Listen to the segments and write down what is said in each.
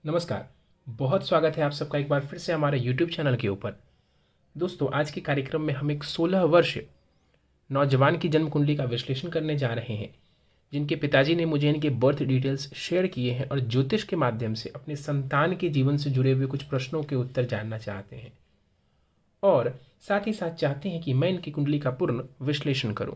नमस्कार। बहुत स्वागत है आप सबका एक बार फिर से हमारे YouTube चैनल के ऊपर। दोस्तों, आज के कार्यक्रम में हम एक 16 वर्ष नौजवान की जन्म कुंडली का विश्लेषण करने जा रहे हैं, जिनके पिताजी ने मुझे इनके बर्थ डिटेल्स शेयर किए हैं और ज्योतिष के माध्यम से अपने संतान के जीवन से जुड़े हुए कुछ प्रश्नों के उत्तर जानना चाहते हैं और साथ ही साथ चाहते हैं कि मैं इनकी कुंडली का पूर्ण विश्लेषण करूं।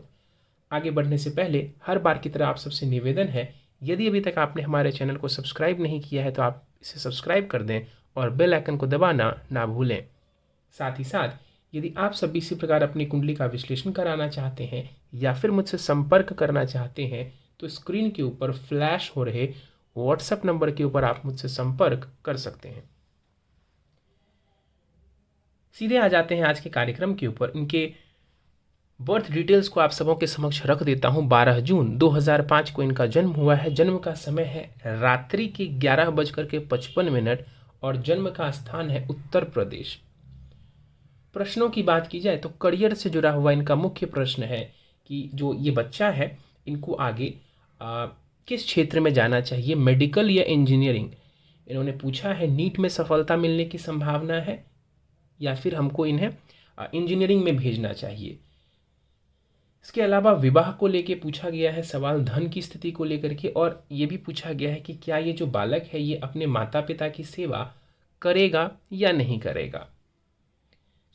आगे बढ़ने से पहले हर बार की तरह आप सबसे निवेदन है, यदि अभी तक आपने हमारे चैनल को सब्सक्राइब नहीं किया है तो आप इसे सब्सक्राइब कर दें और बेल आइकन को दबाना ना भूलें। साथ ही साथ यदि आप सभी इसी प्रकार अपनी कुंडली का विश्लेषण कराना चाहते हैं या फिर मुझसे संपर्क करना चाहते हैं तो स्क्रीन के ऊपर फ्लैश हो रहे व्हाट्सएप नंबर के ऊपर आप मुझसे संपर्क कर सकते हैं। सीधे आ जाते हैं आज के कार्यक्रम के ऊपर। इनके बर्थ डिटेल्स को आप सबों के समक्ष रख देता हूं। 12 जून 2005 को इनका जन्म हुआ है। जन्म का समय है रात्रि के 11:55 और जन्म का स्थान है उत्तर प्रदेश। प्रश्नों की बात की जाए तो करियर से जुड़ा हुआ इनका मुख्य प्रश्न है कि जो ये बच्चा है इनको आगे किस क्षेत्र में जाना चाहिए, मेडिकल या इंजीनियरिंग। इन्होंने पूछा है नीट में सफलता मिलने की संभावना है या फिर हमको इन्हें इंजीनियरिंग में भेजना चाहिए। इसके अलावा विवाह को लेके पूछा गया है सवाल, धन की स्थिति को लेकर के, और ये भी पूछा गया है कि क्या ये जो बालक है ये अपने माता पिता की सेवा करेगा या नहीं करेगा।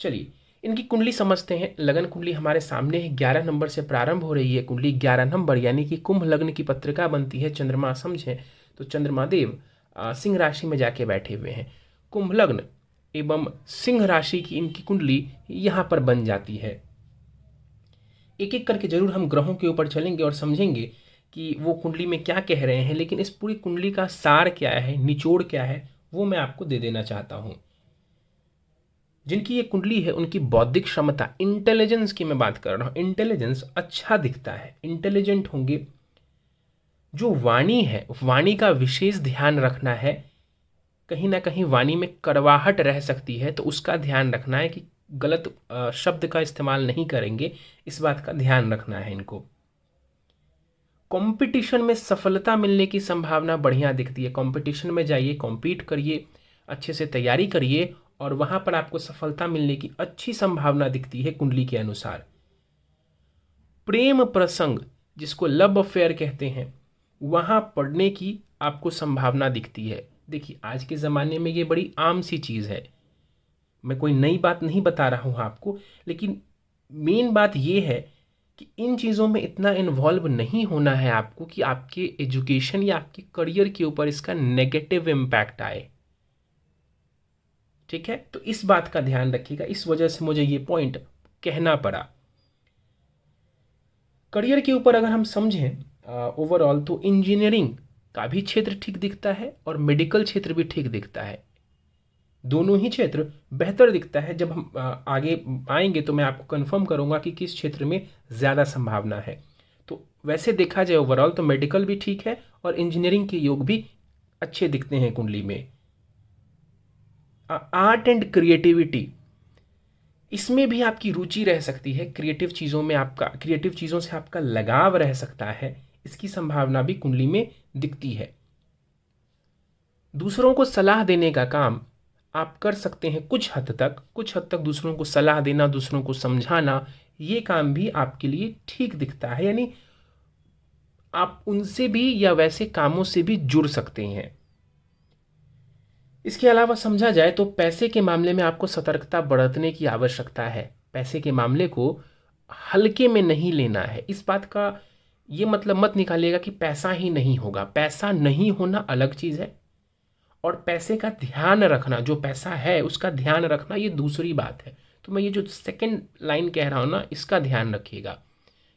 चलिए इनकी कुंडली समझते हैं। लगन कुंडली हमारे सामने है। 11 नंबर से प्रारंभ हो रही है कुंडली। 11 नंबर यानी कि कुंभ लग्न की पत्रिका बनती है। चंद्रमा समझें तो चंद्रमा देव सिंह राशि में जाके बैठे हुए हैं। कुंभ लग्न एवं सिंह राशि की इनकी कुंडली यहाँ पर बन जाती है। एक एक करके जरूर हम ग्रहों के ऊपर चलेंगे और समझेंगे कि वो कुंडली में क्या कह रहे हैं, लेकिन इस पूरी कुंडली का सार क्या है, निचोड़ क्या है, वो मैं आपको दे देना चाहता हूं। जिनकी ये कुंडली है उनकी बौद्धिक क्षमता, इंटेलिजेंस की मैं बात कर रहा हूं। इंटेलिजेंस अच्छा दिखता है, इंटेलिजेंट होंगे। जो वाणी है, वाणी का विशेष ध्यान रखना है। कहीं ना कहीं वाणी में कड़वाहट रह सकती है तो उसका ध्यान रखना है कि गलत शब्द का इस्तेमाल नहीं करेंगे, इस बात का ध्यान रखना है इनको। कंपटीशन में सफलता मिलने की संभावना बढ़िया दिखती है। कंपटीशन में जाइए, कॉम्पीट करिए, अच्छे से तैयारी करिए और वहां पर आपको सफलता मिलने की अच्छी संभावना दिखती है कुंडली के अनुसार। प्रेम प्रसंग जिसको लव अफेयर कहते हैं, वहां पढ़ने की आपको संभावना दिखती है। देखिए आज के ज़माने में ये बड़ी आम सी चीज़ है, मैं कोई नई बात नहीं बता रहा हूँ आपको, लेकिन मेन बात ये है कि इन चीज़ों में इतना इन्वॉल्व नहीं होना है आपको कि आपके एजुकेशन या आपके करियर के ऊपर इसका नेगेटिव इम्पैक्ट आए। ठीक है, तो इस बात का ध्यान रखिएगा। इस वजह से मुझे ये पॉइंट कहना पड़ा। करियर के ऊपर अगर हम समझें ओवरऑल तो इंजीनियरिंग का भी क्षेत्र ठीक दिखता है और मेडिकल क्षेत्र भी ठीक दिखता है। दोनों ही क्षेत्र बेहतर दिखता है। जब हम आगे आएंगे तो मैं आपको कंफर्म करूंगा कि किस क्षेत्र में ज़्यादा संभावना है। तो वैसे देखा जाए ओवरऑल तो मेडिकल भी ठीक है और इंजीनियरिंग के योग भी अच्छे दिखते हैं कुंडली में। आर्ट एंड क्रिएटिविटी, इसमें भी आपकी रुचि रह सकती है। क्रिएटिव चीज़ों से आपका लगाव रह सकता है, इसकी संभावना भी कुंडली में दिखती है। दूसरों को सलाह देने का काम आप कर सकते हैं कुछ हद तक दूसरों को सलाह देना, दूसरों को समझाना, ये काम भी आपके लिए ठीक दिखता है। यानी आप उनसे भी या वैसे कामों से भी जुड़ सकते हैं। इसके अलावा समझा जाए तो पैसे के मामले में आपको सतर्कता बरतने की आवश्यकता है। पैसे के मामले को हल्के में नहीं लेना है। इस बात का ये मतलब मत निकालिएगा कि पैसा ही नहीं होगा। पैसा नहीं होना अलग चीज़ है और पैसे का ध्यान रखना, जो पैसा है उसका ध्यान रखना, ये दूसरी बात है। तो मैं ये जो सेकंड लाइन कह रहा हूँ ना, इसका ध्यान रखिएगा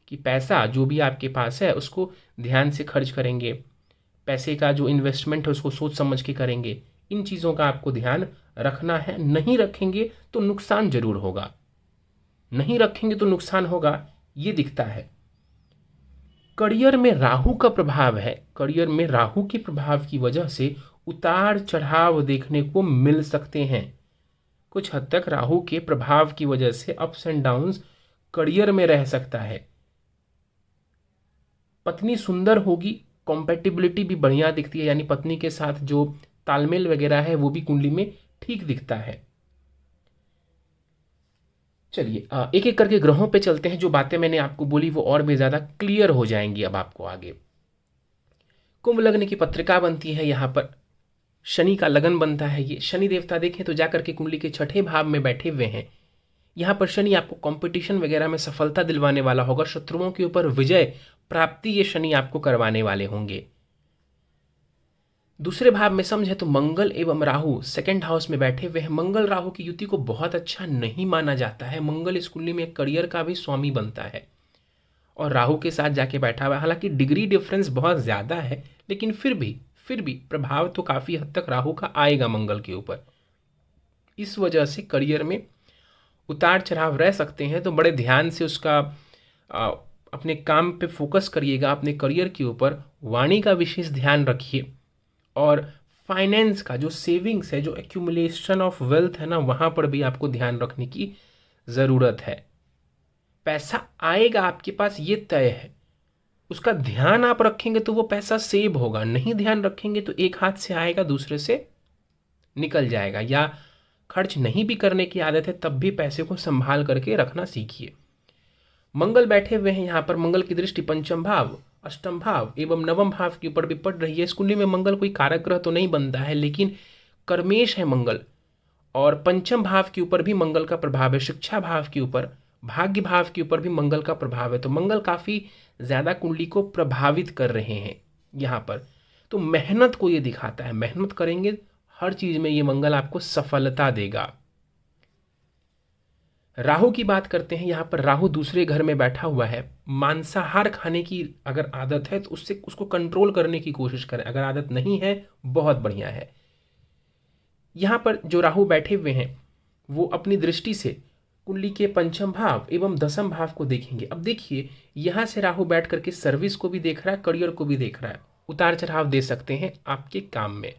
कि पैसा जो भी आपके पास है उसको ध्यान से खर्च करेंगे। पैसे का जो इन्वेस्टमेंट है उसको सोच समझ के करेंगे। इन चीज़ों का आपको ध्यान रखना है। नहीं रखेंगे तो नुकसान जरूर होगा, नहीं रखेंगे तो नुकसान होगा, ये दिखता है। करियर में राहु का प्रभाव है। करियर में राहु के प्रभाव की वजह से उतार चढ़ाव देखने को मिल सकते हैं। कुछ हद तक राहु के प्रभाव की वजह से अप्स एंड डाउन्स करियर में रह सकता है। पत्नी सुंदर होगी, कॉम्पेटिबिलिटी भी बढ़िया दिखती है, यानी पत्नी के साथ जो तालमेल वगैरह है वो भी कुंडली में ठीक दिखता है। चलिए एक एक करके ग्रहों पे चलते हैं। जो बातें मैंने आपको बोली वो और भी ज़्यादा क्लियर हो जाएंगी अब आपको आगे। कुंभ लग्न की पत्रिका बनती है, यहाँ पर शनि का लगन बनता है। ये शनि देवता देखें तो जाकर के कुंडली के छठे भाव में बैठे हुए हैं। यहाँ पर शनि आपको कंपटीशन वगैरह में सफलता दिलवाने वाला होगा, शत्रुओं के ऊपर विजय प्राप्ति ये शनि आपको करवाने वाले होंगे। दूसरे भाव में समझे तो मंगल एवं राहु सेकंड हाउस में बैठे हुए हैं। मंगल राहु की युति को बहुत अच्छा नहीं माना जाता है। मंगल इस कुंडली में करियर का भी स्वामी बनता है और राहु के साथ जाके बैठा हुआ है। हालांकि डिग्री डिफरेंस बहुत ज़्यादा है, लेकिन फिर भी प्रभाव तो काफ़ी हद तक राहु का आएगा मंगल के ऊपर। इस वजह से करियर में उतार चढ़ाव रह सकते हैं, तो बड़े ध्यान से उसका अपने काम पे फोकस करिएगा, अपने करियर के ऊपर वाणी का विशेष ध्यान रखिए। और फाइनेंस का जो सेविंग्स है, जो एक्यूमुलेशन ऑफ वेल्थ है ना, वहाँ पर भी आपको ध्यान रखने की ज़रूरत है। पैसा आएगा आपके पास ये तय है, उसका ध्यान आप रखेंगे तो वो पैसा सेव होगा, नहीं ध्यान रखेंगे तो एक हाथ से आएगा दूसरे से निकल जाएगा। या खर्च नहीं भी करने की आदत है तब भी पैसे को संभाल करके रखना सीखिए। मंगल बैठे हुए हैं यहाँ पर, मंगल की दृष्टि पंचम भाव, अष्टम भाव एवं नवम भाव के ऊपर भी पड़ रही है। इस कुंडली में मंगल कोई कारक ग्रह तो नहीं बनता है, लेकिन कर्मेश है मंगल, और पंचम भाव के ऊपर भी मंगल का प्रभाव है, शिक्षा भाव के ऊपर, भाग्य भाव के ऊपर भी मंगल का प्रभाव है। तो मंगल काफ़ी ज़्यादा कुंडली को प्रभावित कर रहे हैं यहाँ पर। तो मेहनत को ये दिखाता है, मेहनत करेंगे हर चीज़ में ये मंगल आपको सफलता देगा। राहु की बात करते हैं। यहाँ पर राहु दूसरे घर में बैठा हुआ है। मांसाहार खाने की अगर आदत है तो उससे उसको कंट्रोल करने की कोशिश करें, अगर आदत नहीं है बहुत बढ़िया है। यहाँ पर जो राहु बैठे हुए हैं वो अपनी दृष्टि से कुंडली के पंचम भाव एवं दसम भाव को देखेंगे। अब देखिए यहाँ से राहु बैठ करके सर्विस को भी देख रहा है, करियर को भी देख रहा है, उतार चढ़ाव दे सकते हैं आपके काम में,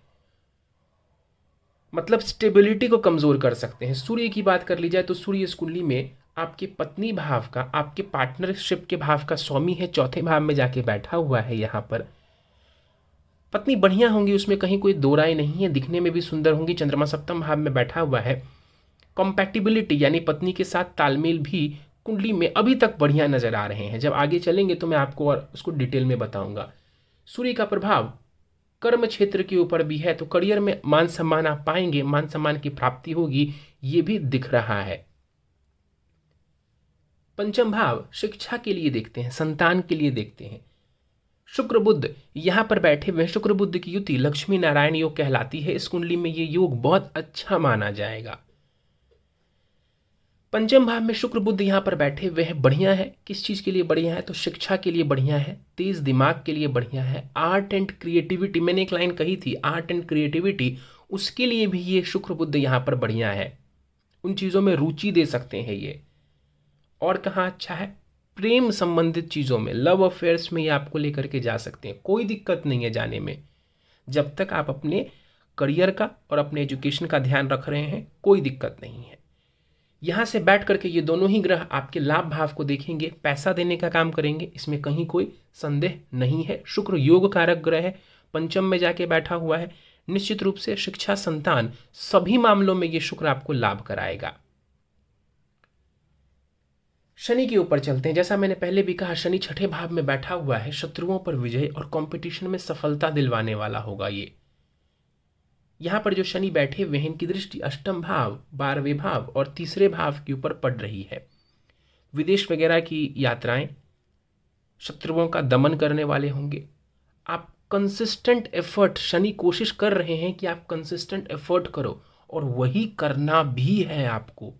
मतलब स्टेबिलिटी को कमजोर कर सकते हैं। सूर्य की बात कर ली जाए तो सूर्य इस कुंडली में आपके पत्नी भाव का, आपके पार्टनरशिप के भाव का स्वामी है, चौथे भाव में जाके बैठा हुआ है। यहाँ पर पत्नी बढ़िया होंगी, उसमें कहीं कोई दो राय नहीं है, दिखने में भी सुंदर होंगी। चंद्रमा सप्तम भाव में बैठा हुआ है। कॉम्पैटिबिलिटी यानी पत्नी के साथ तालमेल भी कुंडली में अभी तक बढ़िया नजर आ रहे हैं। जब आगे चलेंगे तो मैं आपको और उसको डिटेल में बताऊंगा। सूर्य का प्रभाव कर्म क्षेत्र के ऊपर भी है, तो करियर में मान सम्मान आप पाएंगे, मान सम्मान की प्राप्ति होगी, ये भी दिख रहा है। पंचम भाव शिक्षा के लिए देखते हैं, संतान के लिए देखते हैं। शुक्र बुध यहां पर बैठे हुए, शुक्र बुध की युति लक्ष्मी नारायण योग कहलाती है। इस कुंडली में ये योग बहुत अच्छा माना जाएगा। पंचम भाव में शुक्र बुध यहाँ पर बैठे हुए हैं, बढ़िया है। किस चीज़ के लिए बढ़िया है? तो शिक्षा के लिए बढ़िया है, तेज दिमाग के लिए बढ़िया है, आर्ट एंड क्रिएटिविटी, मैंने एक लाइन कही थी आर्ट एंड क्रिएटिविटी, उसके लिए भी ये शुक्र बुध यहाँ पर बढ़िया है। उन चीज़ों में रुचि दे सकते हैं ये। और कहाँ अच्छा है? प्रेम संबंधित चीज़ों में, लव अफेयर्स में ये आपको लेकर के जा सकते हैं, कोई दिक्कत नहीं है जाने में, जब तक आप अपने करियर का और अपने एजुकेशन का ध्यान रख रहे हैं कोई दिक्कत नहीं है। यहाँ से बैठ करके ये दोनों ही ग्रह आपके लाभ भाव को देखेंगे, पैसा देने का काम करेंगे, इसमें कहीं कोई संदेह नहीं है। शुक्र योग कारक ग्रह है, पंचम में जाके बैठा हुआ है, निश्चित रूप से शिक्षा, संतान, सभी मामलों में ये शुक्र आपको लाभ कराएगा। शनि के ऊपर चलते हैं। जैसा मैंने पहले भी कहा, शनि छठे भाव में बैठा हुआ है, शत्रुओं पर विजय और कंपटीशन में सफलता दिलवाने वाला होगा ये। यहाँ पर जो शनि बैठे हुए हैं, इनकी दृष्टि अष्टम भाव, 12वें भाव और तीसरे भाव के ऊपर पड़ रही है। विदेश वगैरह की यात्राएं, शत्रुओं का दमन करने वाले होंगे। आप कंसिस्टेंट एफर्ट, शनि कोशिश कर रहे हैं कि आप कंसिस्टेंट एफर्ट करो, और वही करना भी है आपको।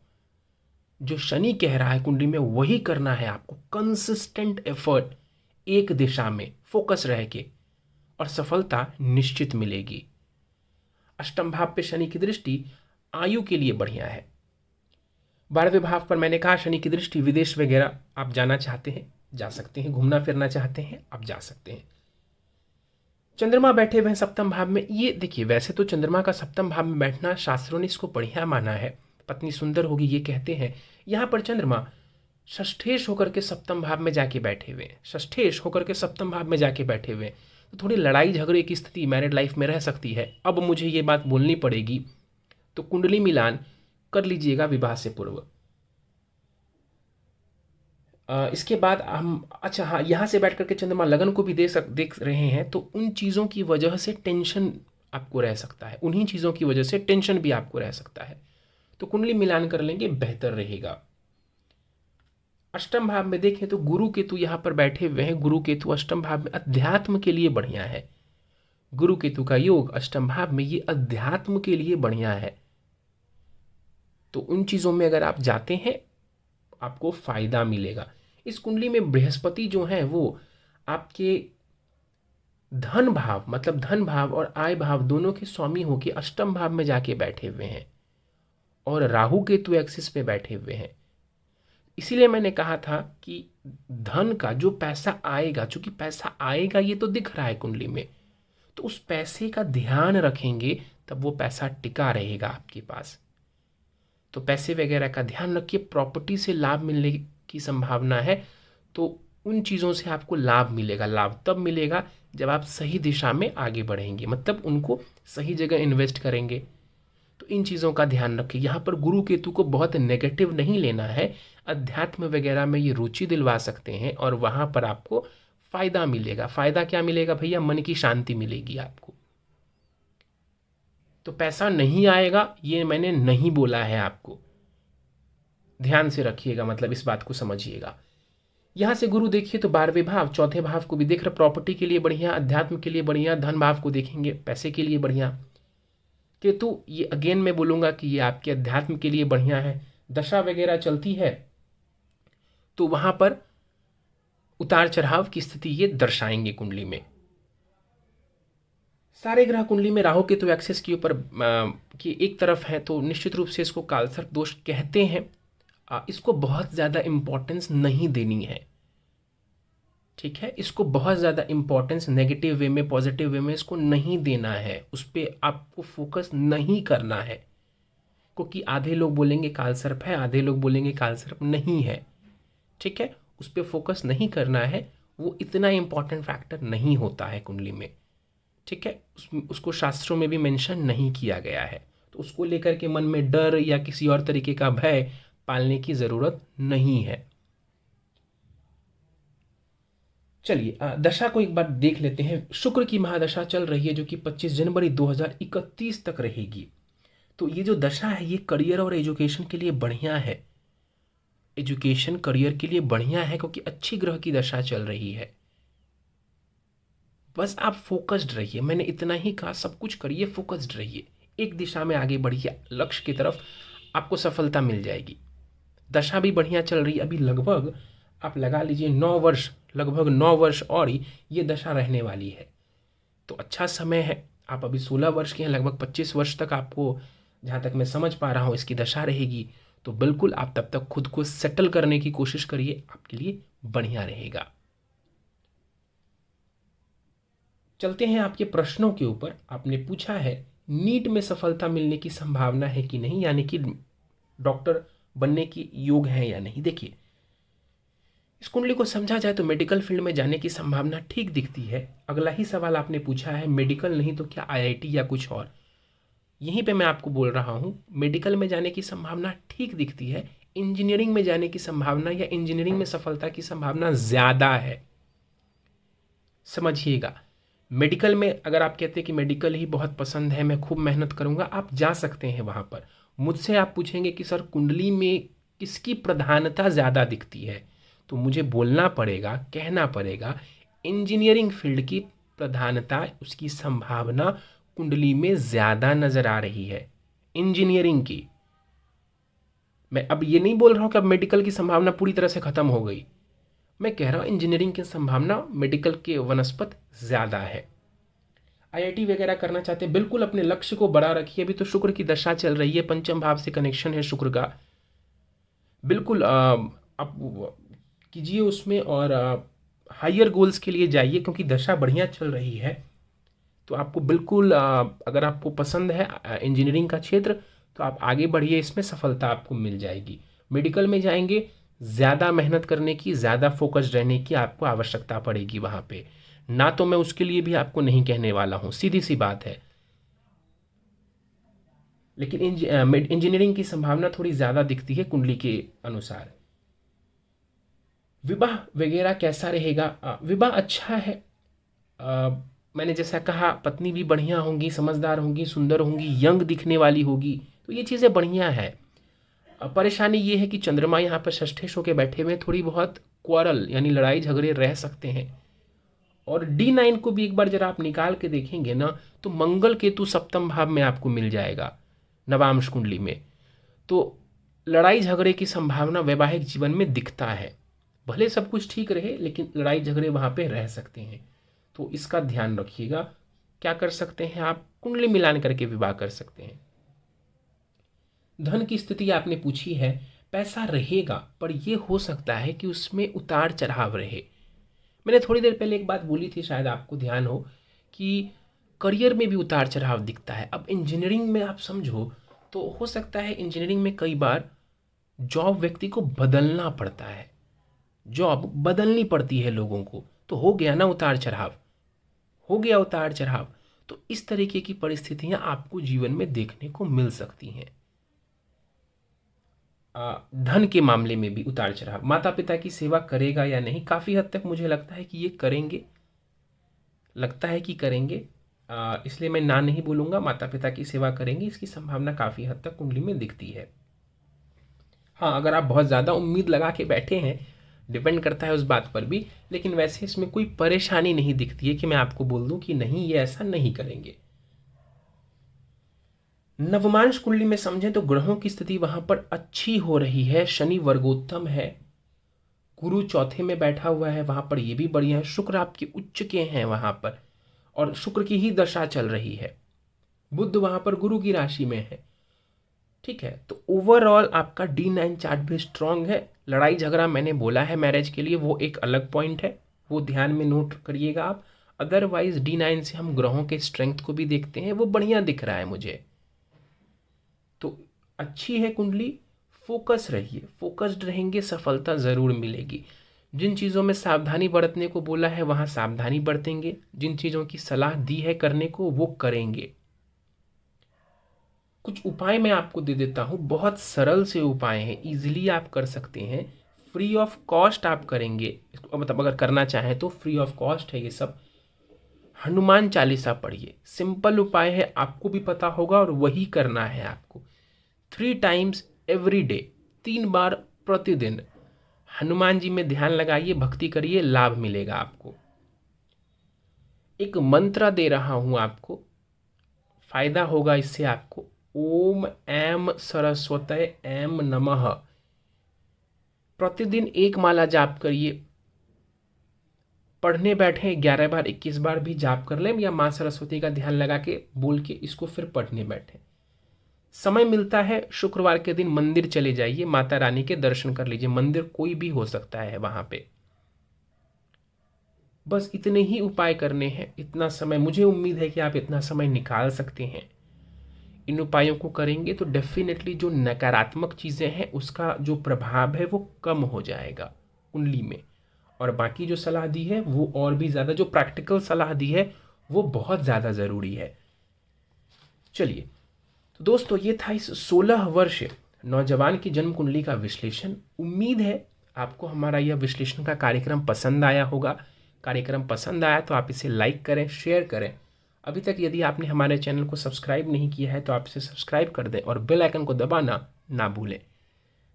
जो शनि कह रहा है कुंडली में वही करना है आपको, कंसिस्टेंट एफर्ट, एक दिशा में फोकस रह के, और सफलता निश्चित मिलेगी। अष्टम भाव पे शनि की दृष्टि आयु के लिए बढ़िया है। 12वें भाव पर मैंने कहा शनि की दृष्टि, विदेश वगैरह आप जाना चाहते हैं जा सकते हैं, घूमना फिरना चाहते हैं आप जा सकते हैं। चंद्रमा बैठे हुए हैं सप्तम भाव में। ये देखिए, वैसे तो चंद्रमा का सप्तम भाव में बैठना शास्त्रों ने इसको बढ़िया माना है, पत्नी सुंदर होगी ये कहते हैं। यहाँ पर चंद्रमा षष्ठेश होकर के सप्तम भाव में जाके बैठे हुए हैं, षष्ठेश होकर के सप्तम भाव में जाके बैठे हुए हैं। तो थोड़ी लड़ाई झगड़े की स्थिति मैरिड लाइफ में रह सकती है। अब मुझे ये बात बोलनी पड़ेगी, तो कुंडली मिलान कर लीजिएगा विवाह से पूर्व। इसके बाद हम अच्छा हाँ, यहाँ से बैठ करके चंद्रमा लगन को भी देख रहे हैं, तो उन चीज़ों की वजह से टेंशन आपको रह सकता है, उन्हीं चीज़ों की वजह से टेंशन भी आपको रह सकता है, तो कुंडली मिलान कर लेंगे, बेहतर रहेगा। अष्टम भाव में देखें तो गुरु केतु यहाँ पर बैठे हुए हैं। गुरु केतु अष्टम भाव में अध्यात्म के लिए बढ़िया है। गुरु केतु का योग अष्टम भाव में, ये अध्यात्म के लिए बढ़िया है। तो उन चीज़ों में अगर आप जाते हैं आपको फायदा मिलेगा। इस कुंडली में बृहस्पति जो है वो आपके धन भाव, मतलब धन भाव और आय भाव दोनों के स्वामी होके अष्टम भाव में जाके बैठे हुए हैं, और राहु केतु एक्सिस पे बैठे हुए हैं। इसीलिए मैंने कहा था कि धन का जो पैसा आएगा, चूंकि पैसा आएगा ये तो दिख रहा है कुंडली में, तो उस पैसे का ध्यान रखेंगे तब वो पैसा टिका रहेगा आपके पास। तो पैसे वगैरह का ध्यान रखिए। प्रॉपर्टी से लाभ मिलने की संभावना है, तो उन चीज़ों से आपको लाभ मिलेगा। लाभ तब मिलेगा जब आप सही दिशा में आगे बढ़ेंगे, मतलब उनको सही जगह इन्वेस्ट करेंगे। तो इन चीज़ों का ध्यान रखिए। यहाँ पर गुरु केतु को बहुत नेगेटिव नहीं लेना है। अध्यात्म वगैरह में ये रुचि दिलवा सकते हैं और वहाँ पर आपको फायदा मिलेगा। फायदा क्या मिलेगा भैया? मन की शांति मिलेगी आपको। तो पैसा नहीं आएगा ये मैंने नहीं बोला है आपको, ध्यान से रखिएगा, मतलब इस बात को समझिएगा। यहाँ से गुरु देखिए तो 12वें भाव, चौथे भाव को भी देख रहे, प्रॉपर्टी के लिए बढ़िया, अध्यात्म के लिए बढ़िया, धन भाव को देखेंगे पैसे के लिए बढ़िया। केतु ये अगेन मैं बोलूँगा कि ये आपके अध्यात्म के लिए बढ़िया है। दशा वगैरह चलती है तो वहाँ पर उतार चढ़ाव की स्थिति ये दर्शाएंगे कुंडली में। सारे ग्रह कुंडली में राहु केतु एक्सिस के ऊपर की एक तरफ है, तो निश्चित रूप से इसको कालसर्प दोष कहते हैं। इसको बहुत ज़्यादा इम्पोर्टेंस नहीं देनी है, ठीक है? इसको बहुत ज़्यादा इम्पोर्टेंस नेगेटिव वे में, पॉजिटिव वे में इसको नहीं देना है, उस पर आपको फोकस नहीं करना है। क्योंकि आधे लोग बोलेंगे कालसर्प है, आधे लोग बोलेंगे कालसर्प नहीं है, ठीक है? उस पर फोकस नहीं करना है, वो इतना इम्पॉर्टेंट फैक्टर नहीं होता है कुंडली में, ठीक है? उसको शास्त्रों में भी मेंशन नहीं किया गया है, तो उसको लेकर के मन में डर या किसी और तरीके का भय पालने की ज़रूरत नहीं है। चलिए दशा को एक बार देख लेते हैं। शुक्र की महादशा चल रही है जो कि 25 जनवरी 2031 तक रहेगी। तो ये जो दशा है ये करियर और एजुकेशन के लिए बढ़िया है। एजुकेशन करियर के लिए बढ़िया है क्योंकि अच्छी ग्रह की दशा चल रही है। बस आप फोकस्ड रहिए, मैंने इतना ही कहा, सब कुछ करिए, फोकस्ड रहिए, एक दिशा में आगे बढ़िए, लक्ष्य की तरफ आपको सफलता मिल जाएगी। दशा भी बढ़िया चल रही है, अभी लगभग आप लगा लीजिए 9 वर्ष, लगभग 9 वर्ष और ही ये दशा रहने वाली है, तो अच्छा समय है। आप अभी 16 वर्ष के हैं, लगभग 25 वर्ष तक आपको, जहाँ तक मैं समझ पा रहा हूँ, इसकी दशा रहेगी। तो बिल्कुल आप तब तक खुद को सेटल करने की कोशिश करिए, आपके लिए बढ़िया रहेगा। चलते हैं आपके प्रश्नों के ऊपर। आपने पूछा है नीट में सफलता मिलने की संभावना है कि नहीं, यानी कि डॉक्टर बनने की योग है या नहीं। देखिए इस कुंडली को समझा जाए तो मेडिकल फील्ड में जाने की संभावना ठीक दिखती है। अगला ही सवाल आपने पूछा है मेडिकल नहीं तो क्या आईआईटी या कुछ और, यहीं पे मैं आपको बोल रहा हूँ मेडिकल में जाने की संभावना ठीक दिखती है। इंजीनियरिंग में जाने की संभावना या इंजीनियरिंग में सफलता की संभावना ज़्यादा है, समझिएगा। मेडिकल में अगर आप कहते हैं कि मेडिकल ही बहुत पसंद है, मैं खूब मेहनत करूंगा, आप जा सकते हैं वहाँ पर। मुझसे आप पूछेंगे कि सर कुंडली में किसकी प्रधानता ज़्यादा दिखती है, तो मुझे बोलना पड़ेगा, कहना पड़ेगा इंजीनियरिंग फील्ड की प्रधानता, उसकी संभावना कुंडली में ज़्यादा नज़र आ रही है, इंजीनियरिंग की। मैं अब ये नहीं बोल रहा हूँ कि अब मेडिकल की संभावना पूरी तरह से ख़त्म हो गई, मैं कह रहा हूँ इंजीनियरिंग की संभावना मेडिकल के वनस्पत ज़्यादा है। आईआईटी वगैरह करना चाहते हैं, बिल्कुल अपने लक्ष्य को बड़ा रखिए। अभी तो शुक्र की दशा चल रही है, पंचम भाव से कनेक्शन है शुक्र का, बिल्कुल आप कीजिए उसमें, और हायर गोल्स के लिए जाइए क्योंकि दशा बढ़िया चल रही है। तो आपको बिल्कुल अगर आपको पसंद है इंजीनियरिंग का क्षेत्र तो आप आगे बढ़िए, इसमें सफलता आपको मिल जाएगी। मेडिकल में जाएंगे, ज़्यादा मेहनत करने की, ज़्यादा फोकस्ड रहने की आपको आवश्यकता पड़ेगी वहाँ पे। ना तो मैं उसके लिए भी आपको नहीं कहने वाला हूँ, सीधी सी बात है। लेकिन इंजीनियरिंग की संभावना थोड़ी ज़्यादा दिखती है कुंडली के अनुसार। विवाह वगैरह कैसा रहेगा? विवाह अच्छा है। अ, मैंने जैसा कहा, पत्नी भी बढ़िया होंगी, समझदार होंगी, सुंदर होंगी, यंग दिखने वाली होगी, तो ये चीज़ें बढ़िया है। परेशानी ये है कि चंद्रमा यहाँ पर षष्ठेश होके बैठे हुए हैं, थोड़ी बहुत क्वारल यानी लड़ाई झगड़े रह सकते हैं। और D9 को भी एक बार जरा आप निकाल के देखेंगे ना, तो मंगल केतु सप्तम भाव में आपको मिल जाएगा नवांश कुंडली में। तो लड़ाई झगड़े की संभावना वैवाहिक जीवन में दिखता है। भले सब कुछ ठीक रहे, लेकिन लड़ाई झगड़े वहाँ पे रह सकते हैं, तो इसका ध्यान रखिएगा। क्या कर सकते हैं आप? कुंडली मिलान करके विवाह कर सकते हैं। धन की स्थिति आपने पूछी है, पैसा रहेगा, पर यह हो सकता है कि उसमें उतार चढ़ाव रहे। मैंने थोड़ी देर पहले एक बात बोली थी, शायद आपको ध्यान हो, कि करियर में भी उतार चढ़ाव दिखता है। अब इंजीनियरिंग में आप समझो तो हो सकता है इंजीनियरिंग में कई बार जॉब व्यक्ति को बदलना पड़ता है, जॉब बदलनी पड़ती है लोगों को, तो हो गया ना उतार चढ़ाव, हो गया उतार चढ़ाव। तो इस तरीके की परिस्थितियां आपको जीवन में देखने को मिल सकती हैं। धन के मामले में भी उतार चढ़ाव। माता पिता की सेवा करेगा या नहीं? काफ़ी हद तक मुझे लगता है कि ये करेंगे, लगता है कि करेंगे, इसलिए मैं ना नहीं बोलूँगा। माता पिता की सेवा करेंगे, इसकी संभावना काफ़ी हद तक कुंडली में दिखती है। हाँ, अगर आप बहुत ज़्यादा उम्मीद लगा के बैठे हैं, डिपेंड करता है उस बात पर भी, लेकिन वैसे इसमें कोई परेशानी नहीं दिखती है कि मैं आपको बोल दूं कि नहीं ये ऐसा नहीं करेंगे। नवमांश कुंडली में समझें तो ग्रहों की स्थिति वहां पर अच्छी हो रही है। शनि वर्गोत्तम है, गुरु चौथे में बैठा हुआ है, वहां पर ये भी बढ़िया है। शुक्र आपके उच्च के हैं वहां पर, और शुक्र की ही दशा चल रही है। बुध वहां पर गुरु की राशि में है। ठीक है, तो ओवरऑल आपका D9 चार्ट भी स्ट्रांग है। लड़ाई झगड़ा मैंने बोला है मैरिज के लिए, वो एक अलग पॉइंट है, वो ध्यान में नोट करिएगा आप। अदरवाइज D9 से हम ग्रहों के स्ट्रेंथ को भी देखते हैं, वो बढ़िया दिख रहा है मुझे। तो अच्छी है कुंडली, फोकस रहिए, फोकस्ड रहेंगे, सफलता ज़रूर मिलेगी। जिन चीज़ों में सावधानी बरतने को बोला है वहाँ सावधानी बरतेंगे, जिन चीज़ों की सलाह दी है करने को वो करेंगे। कुछ उपाय मैं आपको दे देता हूँ, बहुत सरल से उपाय हैं, इजीली आप कर सकते हैं, फ्री ऑफ कॉस्ट आप करेंगे। मतलब अगर करना चाहें तो फ्री ऑफ कॉस्ट है ये सब। हनुमान चालीसा पढ़िए, सिंपल उपाय है, आपको भी पता होगा और वही करना है आपको। 3 times एवरी डे, 3 बार प्रतिदिन हनुमान जी में ध्यान लगाइए, भक्ति करिए, लाभ मिलेगा आपको। एक मंत्र दे रहा हूं आपको, फायदा होगा इससे आपको। ओम ऐम सरस्वतये ऐम नमः, प्रतिदिन 1 माला जाप करिए। पढ़ने बैठे 11 बार 21 बार भी जाप कर लें, या माँ सरस्वती का ध्यान लगा के बोल के इसको फिर पढ़ने बैठे। समय मिलता है शुक्रवार के दिन मंदिर चले जाइए, माता रानी के दर्शन कर लीजिए, मंदिर कोई भी हो सकता है वहां पे। बस इतने ही उपाय करने हैं, इतना समय, मुझे उम्मीद है कि आप इतना समय निकाल सकते हैं। इन उपायों को करेंगे तो डेफिनेटली जो नकारात्मक चीज़ें हैं उसका जो प्रभाव है वो कम हो जाएगा कुंडली में। और बाकी जो सलाह दी है वो और भी ज़्यादा, जो प्रैक्टिकल सलाह दी है वो बहुत ज़्यादा ज़रूरी है। चलिए, तो दोस्तों ये था इस 16 वर्ष नौजवान की जन्म कुंडली का विश्लेषण। उम्मीद है आपको हमारा यह विश्लेषण का कार्यक्रम पसंद आया होगा। कार्यक्रम पसंद आया तो आप इसे लाइक करें, शेयर करें। अभी तक यदि आपने हमारे चैनल को सब्सक्राइब नहीं किया है तो आप इसे सब्सक्राइब कर दें और बेल आइकन को दबाना ना भूलें।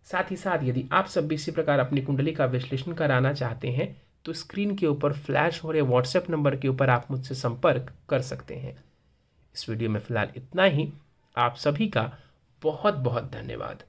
साथ ही साथ यदि आप सब भी इसी प्रकार अपनी कुंडली का विश्लेषण कराना चाहते हैं तो स्क्रीन के ऊपर फ्लैश हो रहे व्हाट्सएप नंबर के ऊपर आप मुझसे संपर्क कर सकते हैं। इस वीडियो में फिलहाल इतना ही। आप सभी का बहुत बहुत धन्यवाद।